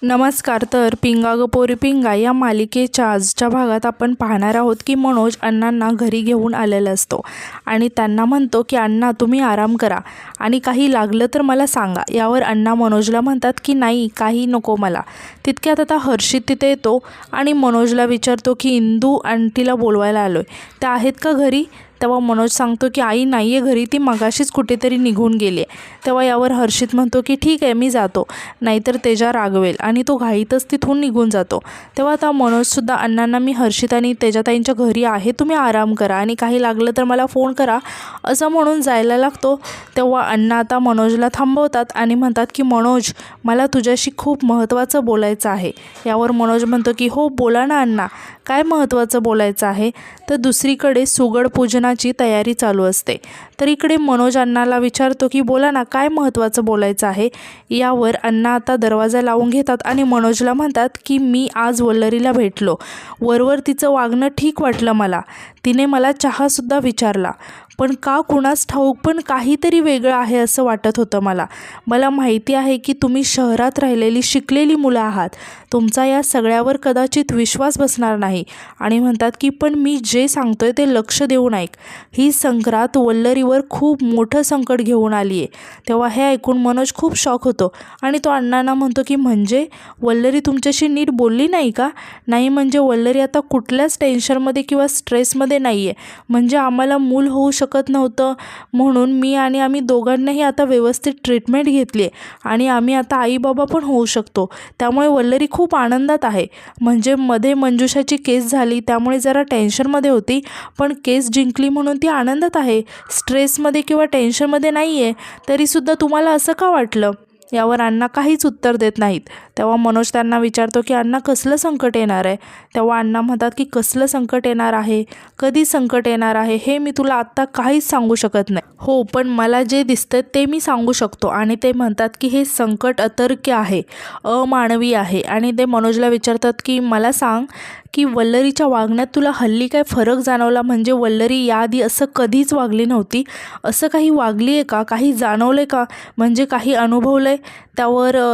नमस्कार. तर पिंगा ग पोरी पिंगा या मालिकेच्या आजच्या भागात आपण पाहणार आहोत की मनोज अण्णांना घरी घेऊन आलेला असतो आणि त्यांना म्हणतो की अण्णा तुम्ही आराम करा आणि काही लागलं तर मला सांगा. यावर अण्णा मनोजला म्हणतात की नाही काही नको मला. तितक्यात आता हर्षित तिथे येतो आणि मनोजला विचारतो की इंदू आंटीला बोलवायला आलोय, त्या आहेत का घरी. तेव्हा मनोज सांगतो की आई नाही आहे घरी, ती मगाशीच कुठेतरी निघून गेली आहे. तेव्हा यावर हर्षित म्हणतो की ठीक आहे मी जातो, नाहीतर तेजा रागवेल, आणि तो घाईतच तिथून निघून जातो. तेव्हा आता मनोजसुद्धा अण्णांना मी हर्षित आणि तेजाताईंच्या घरी आहे, तुम्ही आराम करा आणि काही लागलं तर मला फोन करा असं म्हणून जायला लागतो. तेव्हा अण्णा आता मनोजला थांबवतात आणि म्हणतात की मनोज मला तुझ्याशी खूप महत्त्वाचं बोलायचं आहे. यावर मनोज म्हणतो की हो बोला ना अण्णा, काय महत्त्वाचं बोलायचं आहे. तर दुसरीकडे सुगड पूजनाची तयारी चालू असते. तर इकडे मनोज अण्णाला विचारतो की बोला ना काय महत्त्वाचं बोलायचं आहे. यावर अण्णा आता दरवाजा लावून घेतात आणि मनोजला म्हणतात की मी आज वल्लरीला भेटलो, वरवर तिचं वागणं ठीक वाटलं मला, तिने मला चहासुद्धा विचारला, पण का कुणास ठाऊक पण काहीतरी वेगळं आहे असं वाटत होतं मला. मला माहिती आहे की तुम्ही शहरात राहिलेली शिकलेली मुलं आहात, तुमचा या सगळ्यावर कदाचित विश्वास बसणार नाही. आणि म्हणतात की पण मी जे सांगतोय ते लक्ष देऊन ऐक, ही संक्रांत वल्लरीवर खूप मोठं संकट घेऊन आली आहे. तेव्हा हे ऐकून मनोज खूप शॉक होतो आणि तो अण्णांना म्हणतो की म्हणजे वल्लरी तुमच्याशी नीट बोलली नाही का. नाही म्हणजे वल्लरी आता कुठल्याच टेन्शनमध्ये किंवा स्ट्रेसमध्ये नाही आहे, म्हणजे आम्हाला मूल होऊ शकत नव्हतं म्हणून मी आणि आम्ही दोघांनाही आता व्यवस्थित ट्रीटमेंट घेतली आहे आणि आम्ही आता आई बाबा पण होऊ शकतो, त्यामुळे वल्लरी खूप आनंदात आहे. म्हणजे मध्ये मंजुषाची केस झाली त्यामुळे जरा टेन्शनमध्ये होती, पण केस जिंकली म्हणून ती आनंदात आहे, स्ट्रेसमध्ये किंवा टेन्शनमध्ये नाही आहे. तरीसुद्धा तुम्हाला असं का वाटलं. यावर अण्णा काहीच उत्तर देत नाहीत. तेव्हा मनोज त्यांना विचारतो की अण्णा कसलं संकट येणार आहे. तेव्हा अण्णा म्हणतात की कसलं संकट येणार आहे, कधी संकट येणार आहे हे मी तुला आत्ता काहीच सांगू शकत नाही. हो पण मला जे दिसतं ते मी सांगू शकतो. आणि ते म्हणतात की हे संकट अतर्क्य आहे, अमानवी आहे. आणि ते मनोजला विचारतात की मला सांग की वल्लरीच्या वागण्यात तुला हल्ली काय फरक जाणवला. म्हणजे वल्लरी याआधी असं कधीच वागली नव्हती, असं काही वागली आहे का, काही जाणवलं आहे का, म्हणजे काही अनुभवलं आहे.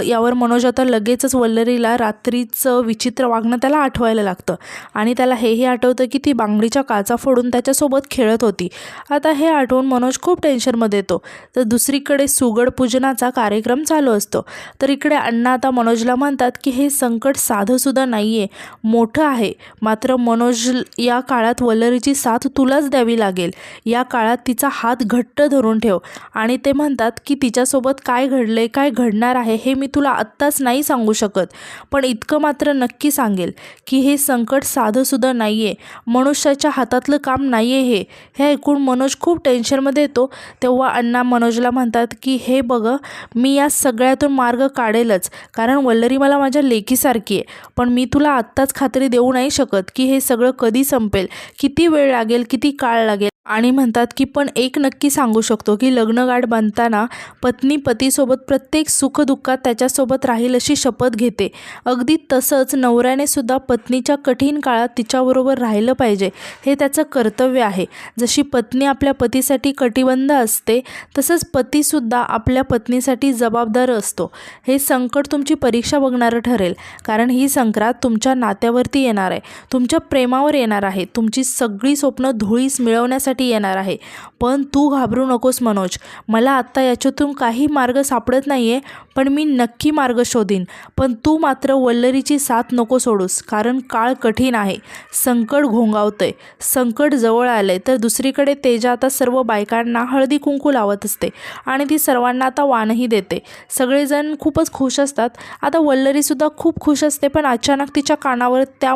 यावर मनोज आता लगेचच वल्लरीला रात्रीचं विचित्र वागणं त्याला आठवायला लागतं आणि त्याला हेही आठवतं की ती बांगडीच्या काचा फोडून त्याच्यासोबत खेळत होती. आता हे आठवून मनोज खूप टेन्शनमध्ये येतो. तर दुसरीकडे सुगड पूजनाचा कार्यक्रम चालू असतो. तर इकडे अण्णा आता मनोजला म्हणतात की हे संकट साधंसुद्धा नाही आहे, मोठं आहे. मात्र मनोज या काळात वल्लरीची साथ तुलाच द्यावी लागेल, या काळात तिचा हात घट्ट धरून ठेव. आणि ते म्हणतात की तिच्यासोबत काय घडले काय घडणार आहे हे मी तुला आत्ताच नाही सांगू शकत, पण इतकं मात्र नक्की सांगेल की हे संकट साधंसुद्धा नाही आहे, मनुष्याच्या हातातलं काम नाही आहे. हे ऐकून मनोज खूप टेन्शनमध्ये येतो. तेव्हा अण्णा मनोजला म्हणतात की हे बघ मी या सगळ्यातून मार्ग काढेलच, कारण वल्लरी मला माझ्या लेकीसारखी आहे, पण मी तुला आत्ताच खात्री देऊ नाही शकत की हे सगळं कधी संपेल, किती वेळ लागेल, किती काळ लागेल. आणि म्हणतात की पण एक नक्की सांगू शकतो की लग्नगाठ बांधताना पत्नी पतीसोबत प्रत्येक सुखदुःखात त्याच्यासोबत राहील अशी शपथ घेते. अगदी तसंच नवऱ्याने सुद्धा पत्नीच्या कठीण काळात तिच्याबरोबर राहिलं पाहिजे, हे त्याचं कर्तव्य आहे. जशी पत्नी आपल्या पतीसाठी कटिबद्ध असते तसंच पतीसुद्धा आपल्या पत्नीसाठी जबाबदार असतो. हे संकट तुमची परीक्षा बघणारं ठरेल, कारण ही संक्रांत तुमच्या नात्यावरती येणार आहे, तुमच्या प्रेमावर येणार आहे, तुमची सगळी स्वप्न धुळीस मिळवण्यासाठी येणार आहे. पण तू घाबरू नकोस मनोज, मला आत्ता याच्यातून काही मार्ग सापडत नाही आहे, पण मी नक्की मार्ग शोधीन. पण तू मात्र वल्लरीची साथ नको सोडूस, कारण काळ कठीण आहे, संकट घोंगावतंय, संकट जवळ आलंय. तर दुसरीकडे तेजा आता सर्व बायकांना हळदी कुंकू लावत असते आणि ती सर्वांना आता वाणही देते. सगळेजण खूपच खुश असतात. आता वल्लरीसुद्धा खूप खुश असते, पण अचानक तिच्या कानावर त्या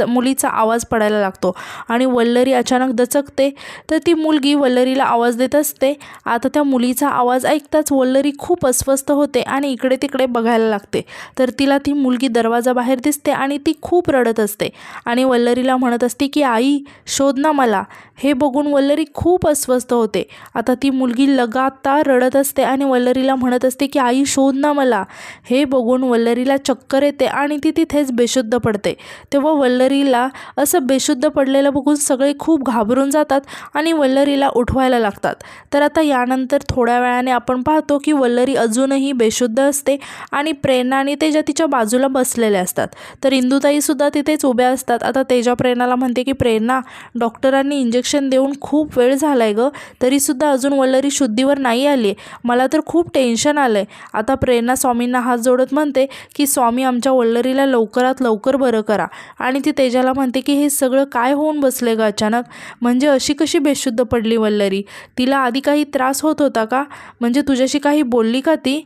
मुलीचा आवाज पडायला लागतो आणि वल्लरी अचानक दचकते. तर ती मुलगी वल्लरीला आवाज देत असते. आता त्या मुलीचा आवाज ऐकताच वल्लरी खूप अस्वस्थ होते आणि इकडे तिकडे बघायला लागते. तर तिला ती मुलगी दरवाजाबाहेर दिसते आणि ती खूप रडत असते आणि वल्लरीला म्हणत असते की आई शोध ना मला. हे बघून वल्लरी खूप अस्वस्थ होते. आता ती मुलगी लगातार रडत असते आणि वल्लरीला म्हणत असते की आई शोध ना मला. हे बघून वल्लरीला चक्कर येते आणि ती तिथेच बेशुद्ध पडते. तेव्हा वल्लरीला असं बेशुद्ध पडलेलं बघून सगळे खूप घाबरून जातात आणि वल्लरीला उठवायला लागतात. तर आता यानंतर थोड्या वेळाने आपण पाहतो की वल्लरी अजूनही बेशुद्ध असते आणि प्रेरणा आणि तेजा तिच्या बाजूला बसलेले असतात. तर इंदुताईसुद्धा तिथेच उभ्या असतात. आता तेजा प्रेरणाला म्हणते की प्रेरणा, डॉक्टरांनी इंजेक्शन देऊन खूप वेळ झाला आहे गं, तरीसुद्धा अजून वल्लरी शुद्धीवर नाही आली आहे. मला तर खूप टेन्शन आलं आहे. आता प्रेरणा स्वामींना हात जोडत म्हणते की स्वामी, आमच्या वल्लरीला लवकरात लवकर बरं करा. आणि ती तेजाला म्हणते की हे सगळं काय होऊन बसले गं अचानक, म्हणजे अशी कशी बेशुद्ध पडली वल्लरी? तिला आधी काही त्रास होत होता का? म्हणजे तुझ्याशी काही बोलली का ती?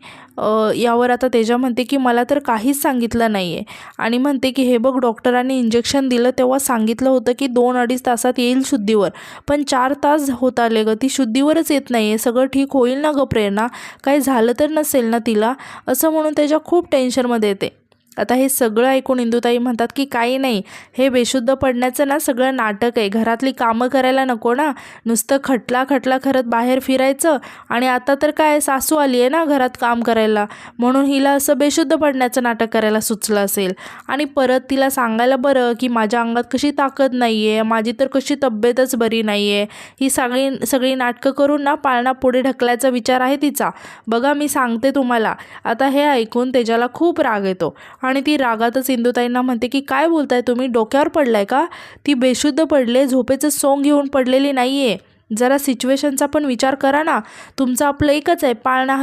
यावर आता तेजा म्हणते की मला तर काहीच सांगितलं नाही आहे. आणि म्हणते की हे बघ, डॉक्टरांनी इंजेक्शन दिलं तेव्हा सांगितलं होतं की 2-2.5 तासात येईल शुद्धीवर, पण 4 तास होत आले गं, ती शुद्धीवरच येत नाही आहे. सगळं ठीक होईल ना गं प्रेरणा? काही झालं तर नसेल ना तिला? असं म्हणून तेजा खूप टेन्शनमध्ये येते. आता हे सगळं ऐकून इंदुताई म्हणतात की काही नाही, हे बेशुद्ध पडण्याचं ना सगळं नाटक आहे. घरातली कामं करायला नको ना, नुसतं खटला करत बाहेर फिरायचं. आणि आता तर काय, सासू आली आहे ना घरात काम करायला, म्हणून हिला असं बेशुद्ध पडण्याचं नाटक करायला सुचलं असेल. आणि परत तिला सांगायला बरं की माझ्या अंगात कशी ताकद नाही आहे, माझी तर कशी तब्येतच बरी नाही आहे. ही सगळी नाटकं करून ना पाळणा पुढे ढकलायचा विचार आहे तिचा. बघा, मी सांगते तुम्हाला. आता हे ऐकून तेजाला खूप राग येतो आणि ती रागातच इंदुताईंना म्हणते की काय बोलताय तुम्ही, डोक्यावर पडलाय का? ती बेशुद्ध पडले, झोपेचं सोंग घेऊन पडलेली नाही आहे. जरा सिच्युएशनचा पण विचार करा ना. तुमचं आपलं एकच आहे, पाळणा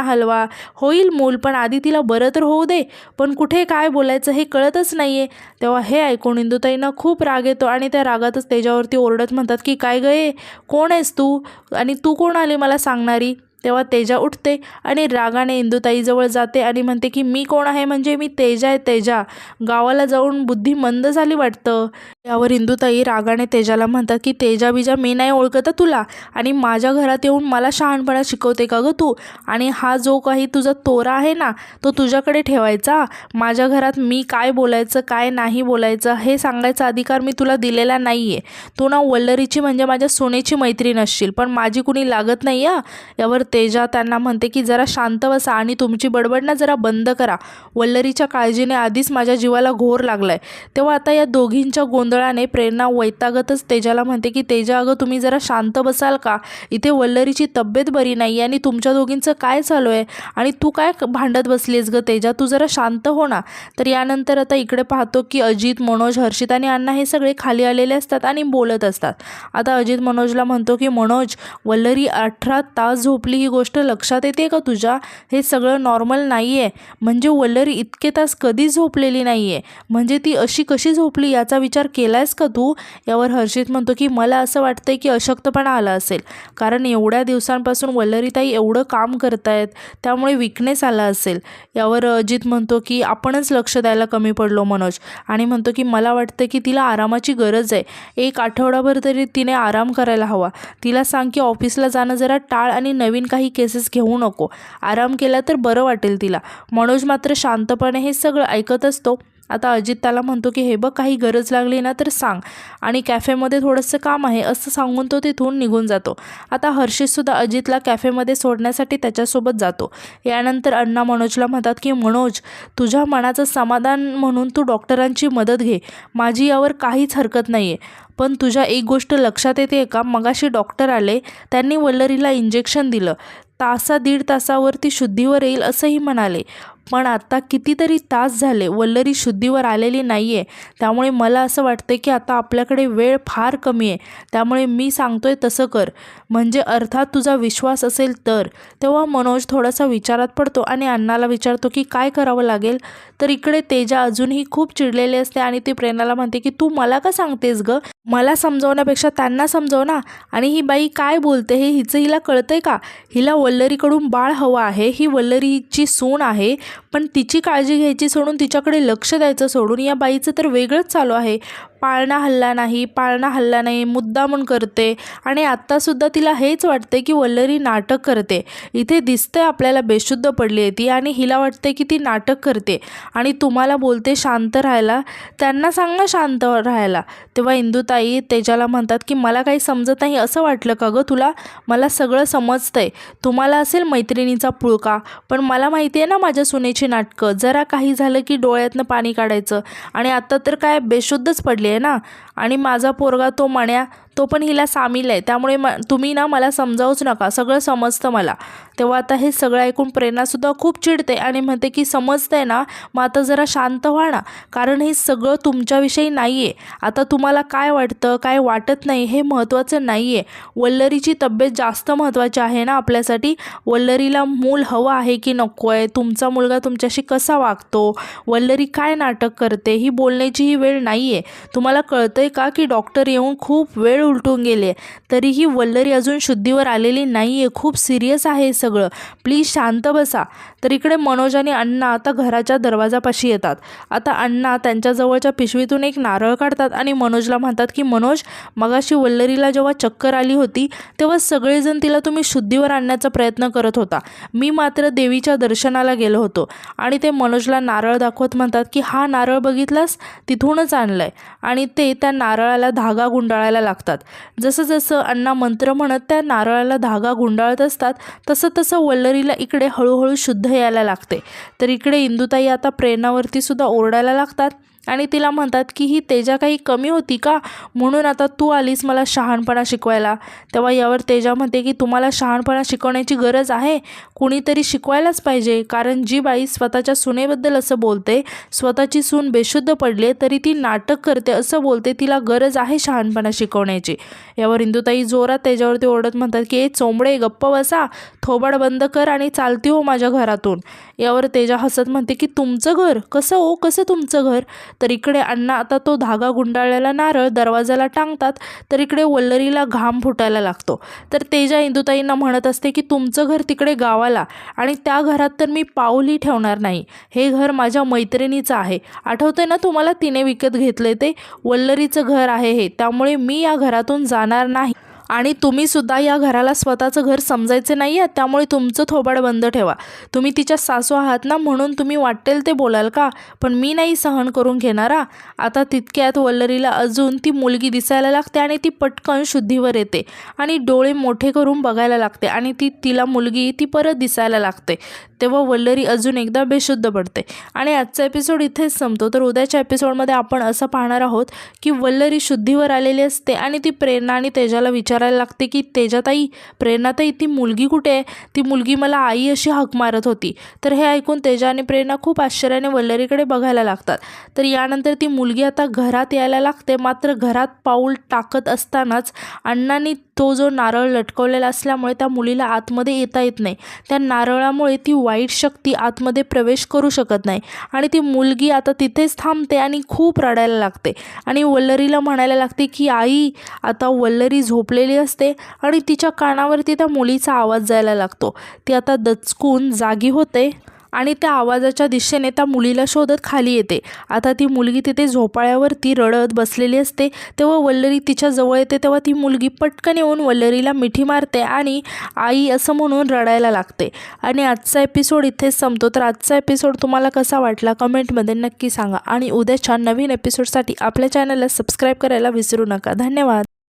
हलवा, होईल मूल, पण आधी तिला बरं तर होऊ दे. पण कुठे काय बोलायचं हे कळतच नाही आहे. तेव्हा हे ऐकून इंदुताईंना खूप राग येतो आणि त्या रागातच त्याच्यावरती ओरडत म्हणतात की काय गं, कोण आहेस तू, आणि तू कोण आली मला सांगणारी? तेव्हा तेजा उठते आणि रागाने इंदुताईजवळ जाते आणि म्हणते की मी कोण आहे, म्हणजे मी तेजा आहे, तेजा. गावाला जाऊन बुद्धी मंद झाली वाटतं. यावर इंदुताई रागाने तेजाला म्हणतात की तेजा बिजा मी नाही ओळखत तुला, आणि माझ्या घरात येऊन मला शहाणपणा शिकवते का गं तू? आणि हा जो काही तुझा तोरा आहे ना, तो तुझ्याकडे ठेवायचा. माझ्या घरात मी काय बोलायचं काय नाही बोलायचं हे सांगायचा अधिकार मी तुला दिलेला नाही आहे. तू ना वल्लरीची म्हणजे माझ्या सोनेची मैत्रीण असशील, पण माझी कुणी लागत नाही या. यावर तेजा त्यांना म्हणते की जरा शांत बसा आणि तुमची बडबड ना जरा बंद करा. वल्लरीच्या काळजीने आधीच माझ्या जीवाला घोर लागलाय. तेव्हा आता या दोघींच्या गोंधळाने प्रेरणा वैतागतच तेजाला म्हणते की तेजा, अगं तुम्ही जरा शांत बसाल का? इथे वल्लरीची तब्येत बरी नाही आणि तुमच्या दोघींचं काय चालू आहे, आणि तू काय भांडत बसलीस गं तेजा, तू जरा शांत हो ना. तर यानंतर आता इकडे पाहतो की अजित, मनोज, हर्षित आणि अण्णा हे सगळे खाली आलेले असतात आणि बोलत असतात. आता अजित मनोजला म्हणतो की मनोज, वल्लरी 18 तास झोपली, ही गोष्ट लक्षात येते का तुझ्या? हे सगळं नॉर्मल नाही आहे. म्हणजे वल्लरी इतके तास कधी झोपलेली नाही आहे, म्हणजे ती अशी कशी झोपली याचा विचार केलायस का तू? यावर हर्षित म्हणतो की मला असं वाटतंय की अशक्तपणा आला असेल, कारण एवढ्या दिवसांपासून वल्लरीताई एवढं काम करतायत, त्यामुळे विकनेस आला असेल. यावर अजित म्हणतो की आपणच लक्ष द्यायला कमी पडलो मनोज, आणि म्हणतो की मला वाटतं की तिला आरामाची गरज आहे. 1 आठवडाभर तरी तिने आराम करायला हवा. तिला सांग की ऑफिसला जाणं जरा टाळ आणि नवीन काही केसेस घेऊ नको. आराम केला तर बरं वाटेल तिला. मनोज मात्र शांतपणे हे सगळं ऐकत असतो. आता अजित त्याला म्हणतो की हे बघ, काही गरज लागली ना तर सांग, आणि कॅफेमध्ये थोडंसं काम आहे असं सांगून तो तिथून निघून जातो. आता हर्षितसुद्धा अजितला कॅफेमध्ये सोडण्यासाठी त्याच्यासोबत जातो. यानंतर अण्णा मनोजला म्हणतात की मनोज, तुझ्या मनाचं समाधान म्हणून तू डॉक्टरांची मदत घे, माझी यावर काहीच हरकत नाही आहे. पण तुझ्या एक गोष्ट लक्षात येते का? मगाशी डॉक्टर आले, त्यांनी वल्लरीला इंजेक्शन दिलं, 1.5 तासावर ती शुद्धीवर येईल असंही म्हणाले, पण आता कितीतरी तास झाले वल्लरी शुद्धीवर आलेली नाही आहे. त्यामुळे मला असं वाटतं की आता आपल्याकडे वेळ फार कमी आहे, त्यामुळे मी सांगतोय तसं कर, म्हणजे अर्थात तुझा विश्वास असेल तर. तेव्हा मनोज थोडासा विचारात पडतो आणि अण्णाला विचारतो की काय करावं लागेल. तर इकडे तेजा अजूनही खूप चिडलेली असते आणि ती प्रेरणाला म्हणते की तू मला का सांगतेस गं, मला समजवण्यापेक्षा त्यांना समजव ना. आणि ही बाई काय बोलते हे हिला कळतंय का? हिला वल्लरीकडून बाळ हवं आहे, ही वल्लरीची सून आहे, पण तिची काळजी घ्यायची सोडून तिच्याकडे लक्ष द्यायचं सोडून या बाईचं तर वेगळंच चालू आहे. पाळणा हल्ला नाही मुद्दामून करते आणि आत्तासुद्धा तिला हेच वाटते की वल्लरी नाटक करते. इथे दिसतंय आपल्याला बेशुद्ध पडली आहे ती आणि हिला वाटते की ती नाटक करते आणि तुम्हाला बोलते शांत राहायला. त्यांना सांग ना शांत राहायला. तेव्हा इंदुताई तेजाला म्हणतात की मला काही समजत नाही असं वाटलं का गं तुला? मला सगळं समजतंय. तुम्हाला असेल मैत्रिणीचा पुळका, पण मला माहिती आहे ना माझ्या सुनेची नाटकं. जरा काही झालं की डोळ्यातनं पाणी काढायचं आणि आता तर काय बेशुद्धच पडली आहे ना. आणि माझा पोरगा तो मण्या तो पण हिला सामील आहे. त्यामुळे तुम्ही ना मला समजावूच नका, सगळं समजतं मला. तेव्हा आता हे सगळं ऐकून प्रेरणासुद्धा खूप चिडते आणि म्हणते की समजतंय ना, मग आता जरा शांत व्हा ना, कारण हे सगळं तुमच्याविषयी नाही आहे. आता तुम्हाला काय वाटतं काय वाटत नाही हे महत्त्वाचं नाही आहे. वल्लरीची तब्येत जास्त महत्त्वाची आहे ना आपल्यासाठी. वल्लरीला मूल हवं आहे की नको आहे, तुमचा मुलगा तुमच्याशी कसा वागतो, वल्लरी काय नाटक करते, ही बोलण्याची ही वेळ नाही आहे. तुम्हाला कळतंय का की डॉक्टर येऊन खूप वेळ उलटून गेले, तरीही वल्लरी अजून शुद्धीवर आलेली नाही आहे. खूप सिरियस आहे हे सगळं, प्लीज शांत बसा. तर इकडे मनोज आणि अण्णा आता घराच्या दरवाजापाशी येतात. आता अण्णा त्यांच्या जवळच्या पिशवीतून एक नारळ काढतात आणि मनोजला म्हणतात की मनोज, मगाशी वल्लरीला जेव्हा चक्कर आली होती तेव्हा सगळेजण तिला तुम्ही शुद्धीवर आणण्याचा प्रयत्न करत होता. मी मात्र देवीच्या दर्शनाला गेलो होतो. आणि ते मनोजला नारळ दाखवत म्हणतात की हा नारळ बघितलास, तिथूनच आणलाय. आणि ते त्या नारळाला धागा गुंडाळायला लागतात. जसं जसं अण्णा मंत्र म्हणत त्या नारळाला धागा गुंडाळत असतात तसं तसं वल्लरीला इकडे हळूहळू शुद्ध यायला लागते. तर इकडे इंदुताई आता प्रेरणावरती सुद्धा ओरडायला लागतात आणि तिला म्हणतात की ही तेजा काही कमी होती का, म्हणून आता तू आलीस मला शहाणपणा शिकवायला. तेव्हा यावर तेजा म्हणते की तुम्हाला शहाणपणा शिकवण्याची गरज आहे, कुणीतरी शिकवायलाच पाहिजे. कारण जी बाई स्वतःच्या सुनेबद्दल असं बोलते, स्वतःची सून बेशुद्ध पडले तरी ती नाटक करते असं बोलते, तिला गरज आहे शहाणपणा शिकवण्याची. यावर इंदुताई जोरात त्याच्यावरती ओरडत म्हणतात की ए चोंबडे, गप्प बसा, थोबाड बंद कर आणि चालती हो माझ्या घरातून. यावर तेजा हसत म्हणते की तुमचं घर कसं हो, कसं तुमचं घर. तर इकडे अण्णा आता तो धागा गुंडाळलेला नारळ दरवाजाला टांगतात. तर इकडे वल्लरीला घाम फुटायला लागतो. तर तेजा इंदुताईंना म्हणत असते की तुमचं घर तिकडे गावाला आणि त्या घरात तर मी पाऊलही ठेवणार नाही. हे घर माझ्या मैत्रिणीचं आहे, आठवतंय ना तुम्हाला, तिने विकत घेतले ते वल्लरीचं घर आहे हे, त्यामुळे मी या घरातून जाणार नाही. आणि तुम्हीसुद्धा या घराला स्वतःचं घर समजायचे नाही आहे, त्यामुळे तुमचं थोबाड बंद ठेवा. तुम्ही तिच्या सासू आहात ना, म्हणून तुम्ही वाटेल ते बोलाल का, पण मी नाही सहन करून घेणारा. आता तितक्यात वल्लरीला अजून ती मुलगी दिसायला लागते आणि ती पटकन शुद्धीवर येते आणि डोळे मोठे करून बघायला लागते आणि तिला मुलगी ती परत दिसायला लागते. तेव्हा वल्लरी अजून एकदा बेशुद्ध पडते. आणि आजचा एपिसोड इथेच संपतो. तर उद्याच्या एपिसोडमध्ये आपण असं पाहणार आहोत की वल्लरी शुद्धीवर आलेली असते आणि ती प्रेरणा आणि तेजाला विचारायला लागते की तेजाताई, प्रेरणाताई, ती मुलगी कुठे आहे, ती मुलगी मला आई अशी हाक मारत होती. तर हे ऐकून तेजा आणि प्रेरणा खूप आश्चर्याने वल्लरीकडे बघायला लागतात. तर यानंतर ती मुलगी आता घरात यायला लागते. मात्र घरात पाऊल टाकत असतानाच अण्णांनी तो जो नारळ लटकवलेला असल्यामुळे त्या मुलीला आतमध्ये येता येत नाही. त्या नारळामुळे ती वाईट शक्ती आतमध्ये प्रवेश करू शकत नाही आणि ती मुलगी आता तिथेच थांबते आणि खूप रडायला लागते आणि वल्लरीला म्हणायला लागते की आई. आता वल्लरी झोपलेली असते आणि तिच्या कानावरती त्या मुलीचा आवाज जायला लागतो. ती आता दचकून जागी होते आणि त्या आवाजाच्या दिशेने त्या मुलीला शोधत खाली येते. आता ती मुलगी तिथे झोपाळ्यावरती रडत बसलेली असते. तेव्हा वल्लरी तिच्या जवळ येते. तेव्हा ती मुलगी पटकन येऊन वल्लरीला मिठी मारते आणि आई असं म्हणून रडायला लागते. आणि आजचा एपिसोड इथेच संपतो. तर आजचा एपिसोड तुम्हाला कसा वाटला कमेंटमध्ये नक्की सांगा आणि उद्याच्या नवीन एपिसोडसाठी आपल्या चॅनलला सबस्क्राईब करायला विसरू नका. धन्यवाद.